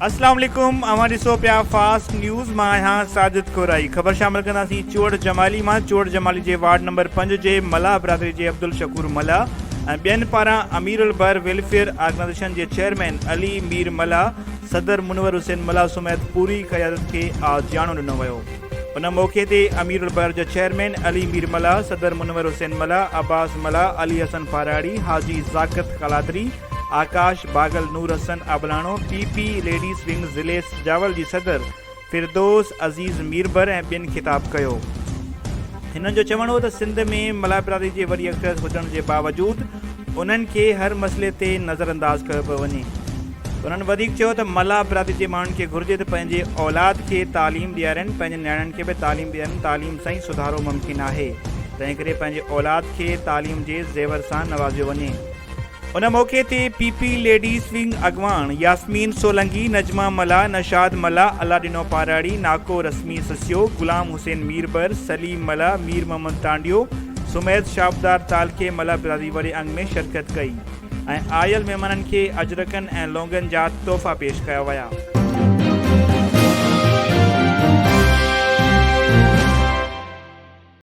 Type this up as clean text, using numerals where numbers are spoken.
अस्सलाम वालेकुम अवां ॾिसो पिया फास्ट न्यूज़ मां आहियां साजिद कोराई। ख़बर शामिल कंदासीं चोड़ जमाली मां। चोड़ जमाली जे वार्ड नंबर 5 जे मला बिरादरी जे अब्दुल शकूर मला ऐं ॿियनि पारां अमीर उल बर वेलफेयर ऑर्गेनाइज़ेशन जे चेयरमैन अली मीर मला सदर मुनवर हुसैन मला समेत पूरी क़यादत खे आज़ियानो ॾिनो वियो। उन मौक़े ते अमीर उल बर जो चेयरमैन अली मीर मला, सदर मुनवर हुसैन मला, अब्बास मला, अली हसन फाराड़ी, हाजी ज़ाकत कलादरी, आकाश बागल, नूर हसन अबलाणो, पीपी लेडीज़ विंग ज़िले सजावल जी सदर फिरदोस अज़ीज़ मीरबर ऐं ॿियनि ख़िताब कयो। हिननि जो चवणु हो त सिंध में मला बिरादरी जे वरी अख़र हुजण जे बावजूदि उन्हनि खे हर मसइले ते नज़रअंदाज़ कयो पियो वञे। उन्हनि वधीक चयो त मला बिरादरी जे माण्हुनि खे घुरिजे त पंहिंजे औलाद खे तालीम ॾियारनि, पंहिंजे नियाणियुनि खे बि तालीम ॾियनि। तालीम सां ई सुधारो मुमकिन आहे, तंहिं करे पंहिंजे औलाद खे तालीम जे ज़ेवर सां नवाज़ियो वञे। उन मौक़े ते पीपी लेडीज़ विंग अॻवान यास्मीन सोलंगी, नजमा मला, नशाद मला, अलाडिनो पाराड़ी, नाको रस्मी ससियो, गुलाम हुसैन मीरबर, सलीम मला, मीर मोहम्मद टांडियो, सुमैद शाबदार तालके मला बिरादरी वारे अंग में शिरकत कई ऐं आयल महिमाननि खे अजरकनि ऐं लौंगनि जा तोहफ़ा पेश कया विया।